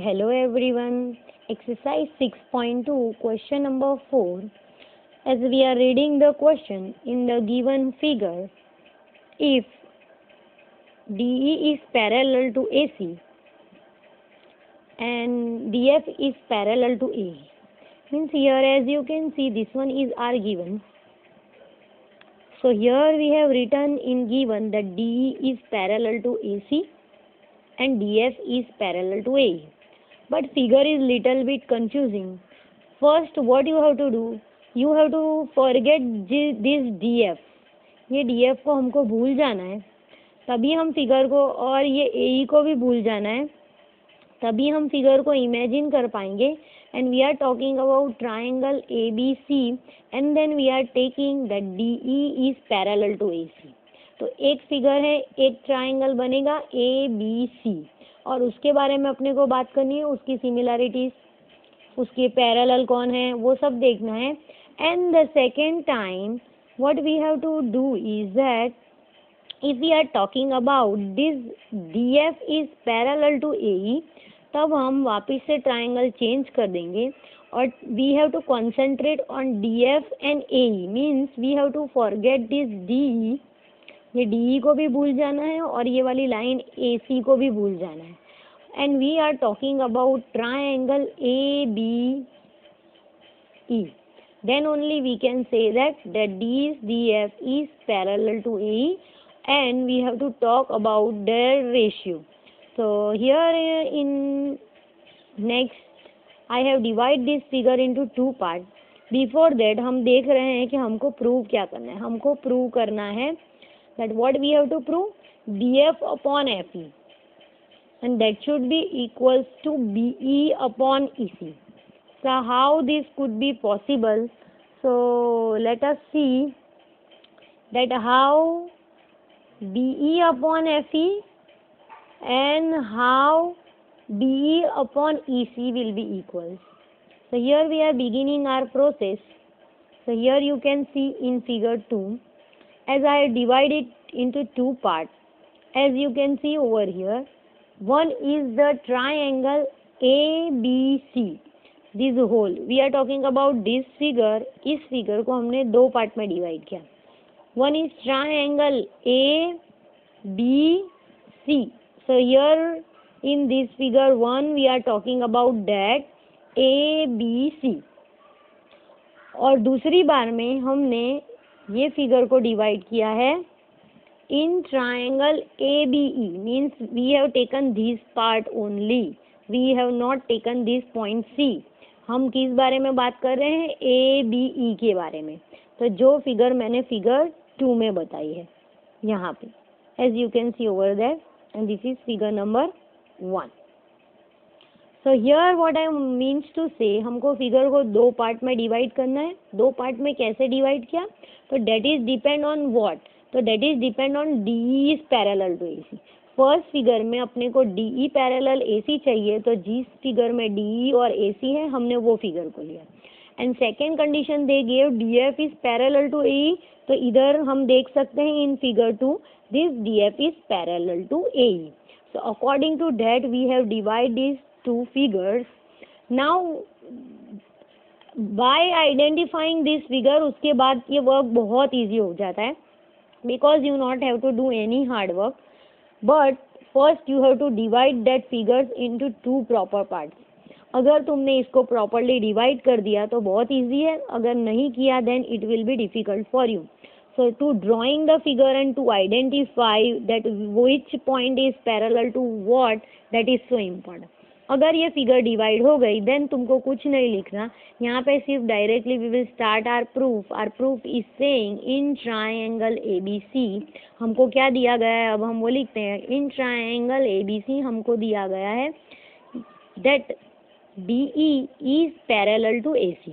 hello everyone. Exercise 6.2, question number 4. As we are reading the question in the given figure, if DE is parallel to AC and DF is parallel to A, means here as you can see this one is our given. So here we have written in given that DE is parallel to AC and DF is parallel to A. But figure is little bit confusing. First what you have to do, you have to forget this DF. ये DF को हमको भूल जाना है, तभी हम figure को, और ये AE को भी भूल जाना है, तभी हम फिगर को इमेजिन कर पाएंगे. And we are talking about triangle ABC and then we are taking that DE is parallel to AC. तो एक फिगर है, एक ट्राइंगल बनेगा ABC और उसके बारे में अपने को बात करनी है, उसकी सिमिलरिटीज, उसके पैरेलल कौन है, वो सब देखना है. And the second time what we have to do is that if we are talking about this DF is parallel to AE, तब हम वापस से ट्राइंगल चेंज कर देंगे और we have to concentrate on DF and AE. Means we have to forget this DE. ये DE को भी भूल जाना है और ये वाली लाइन AC को भी भूल जाना है. And we are talking about triangle ABE. Then only we can say that DF is parallel to AE and we have to talk about their ratio. So here in next I have divided this figure into two parts. Before that हम देख रहे हैं कि हमको prove क्या करना है. हमको प्रूव करना है that what we have to prove, DF upon FE and that should be equals to BE upon EC. So how this could be possible? So let us see that how BE upon FE and how BE upon EC will be equals. So here we are beginning our process. So here you can see in figure 2, as I divide it into two parts. As you can see over here, one is the triangle ABC. This whole we are talking about this figure. इस figure को हमने दो part में divide किया. One is triangle ABC. So here in this figure 1 we are talking about that ABC. और दूसरी बार में हमने ये फिगर को डिवाइड किया है in triangle ABE. Means we have taken this part only. We have not taken this point C. हम किस बारे में बात कर रहे हैं? ABE के बारे में. तो जो फिगर मैंने फिगर 2 में बताई है यहाँ पे, as you can see over there, and this is figure number 1. So here what I means to say, हमको फिगर को दो पार्ट में डिवाइड करना है. दो पार्ट में कैसे डिवाइड किया? तो that is depend on what? तो that is depend on DE is parallel to AC. First figure में अपने को DE पैरेलल AC चाहिए, तो जिस फिगर में DE और AC है हमने वो फिगर को लिया. And second condition they gave DF is parallel to AE. तो इधर हम देख सकते हैं in figure 2 this DF is parallel to AE. So according to that we have divide this two figures. Now by identifying this figure, उसके बाद ये work बहुत ईजी हो जाता है, because you not have to do any hard work, but first you have to divide that figures into two proper parts. अगर तुमने इसको properly divide कर दिया तो बहुत easy है, अगर नहीं किया then it will be difficult for you. So to drawing the figure and to identify that which point is parallel to what, that is so important. अगर ये फिगर डिवाइड हो गई देन तुमको कुछ नहीं लिखना, यहाँ पे सिर्फ directly we will start our proof. Our proof is saying in triangle ABC हमको क्या दिया गया है, अब हम वो लिखते हैं. इन ट्राइंगल ABC हमको दिया गया है that DE is parallel to AC.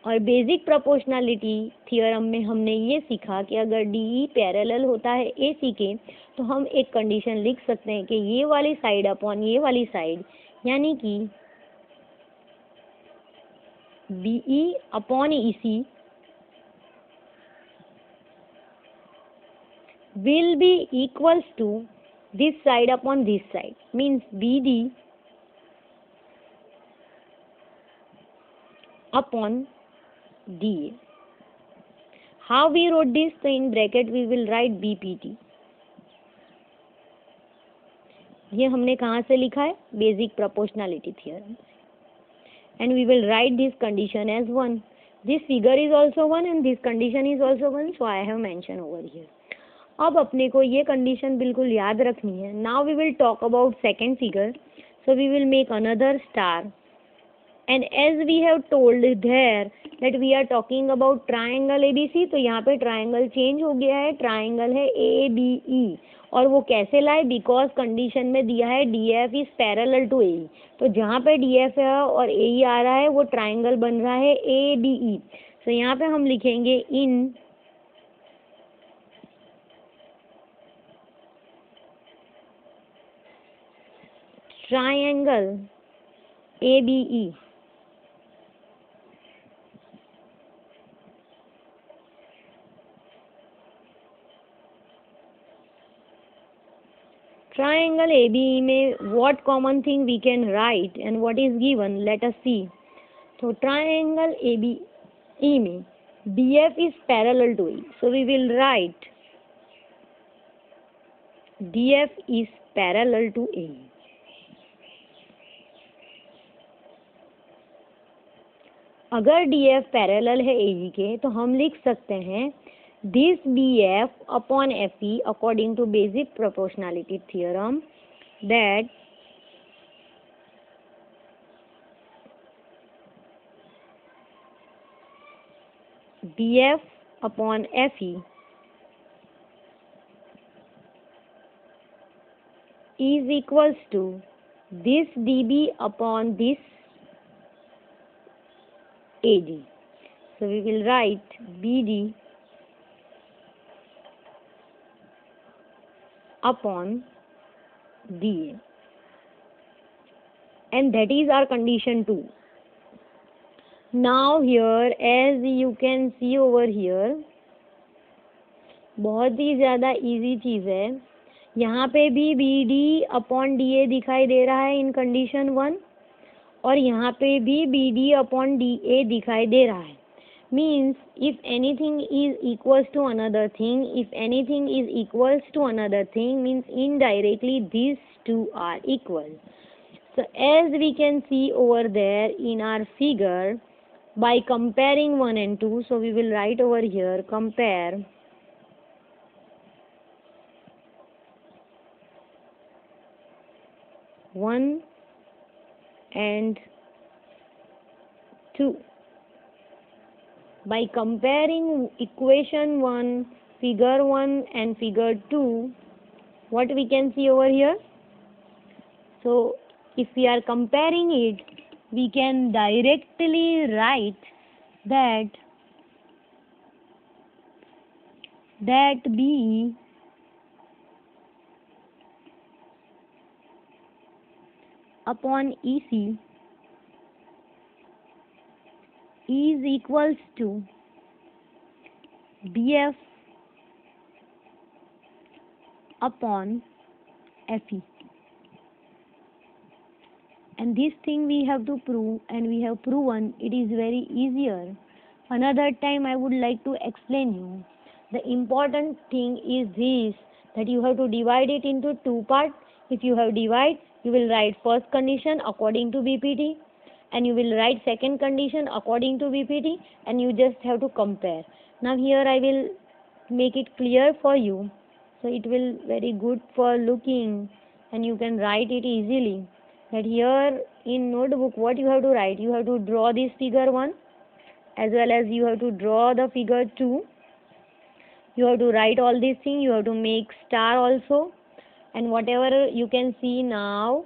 और बेसिक प्रोपोर्शनलिटी थियरम में हमने ये सीखा कि अगर DE पैरेलल होता है AC के, तो हम एक कंडीशन लिख सकते हैं कि ये वाली साइड अपॉन ये वाली साइड, यानी कि BE upon EC will be equals to this side upon this side. Means BD upon DA. How we wrote this? So in bracket we will write BPT. ये हमने कहाँ से लिखा है? Basic proportionality theorem. And we will write this condition as 1. This figure is also 1 and this condition is also 1, so I have mentioned over here. अब अपने को ये condition बिल्कुल याद रखनी है. Now we will talk about second figure. So we will make another star. And as we have told there that we are talking about triangle ABC, तो यहाँ पे triangle change हो गया है. Triangle है ABE. और वो कैसे लाए? बिकॉज कंडीशन में दिया है DF is parallel to AE. तो जहाँ पे DF है और AE आ रहा है वो ट्राइंगल बन रहा है ABE. तो यहाँ पे हम लिखेंगे in triangle ABE triangle ABE में what common thing we can write and what is given, let us see. So triangle ABE में DF is parallel to AE, so we will write DF is parallel to AE. अगर DF parallel है AE के तो हम लिख सकते हैं this BF upon FE according to basic proportionality theorem, that BF upon FE is equals to this DB upon this AD. So we will write BD upon DA, and that is our condition 2. Now here as you can see over here, बहुत ही ज़्यादा easy चीज़ है. यहाँ पे भी BD upon DA दिखाई दे रहा है इन condition 1 और यहाँ पे भी BD अपॉन DA दिखाई दे रहा है. Means if anything is equals to another thing, if anything is equals to another thing, means indirectly these two are equal. So as we can see over there in our figure, by comparing 1 and 2, so we will write over here compare 1 and 2. By comparing equation 1, figure 1 and figure 2, what we can see over here? So if we are comparing it, we can directly write that BE upon EC is equals to BF upon FE. And this thing we have to prove, and we have proven. It is very easier. Another time I would like to explain you. The important thing is this, that you have to divide it into two parts. If you have divide, you will write first condition according to BPT, and you will write second condition according to BPT, and you just have to compare. Now here I will make it clear for you, so it will very good for looking, and you can write it easily. That here in notebook, what you have to write? You have to draw this figure 1 as well as you have to draw the figure 2. You have to write all these things. You have to make star also, and whatever you can see now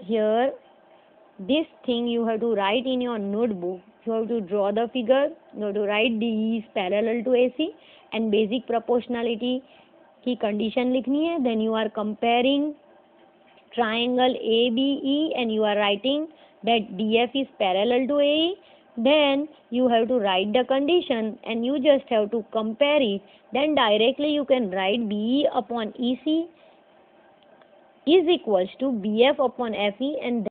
here, this thing you have to write in your notebook. You have to draw the figure. You have to write D is parallel to AC, and basic proportionality की condition लिखनी है. Then you are comparing triangle ABE and you are writing that DF is parallel to AE. Then you have to write the condition and you just have to compare it. Then directly you can write BE upon EC is equals to BF upon FE, and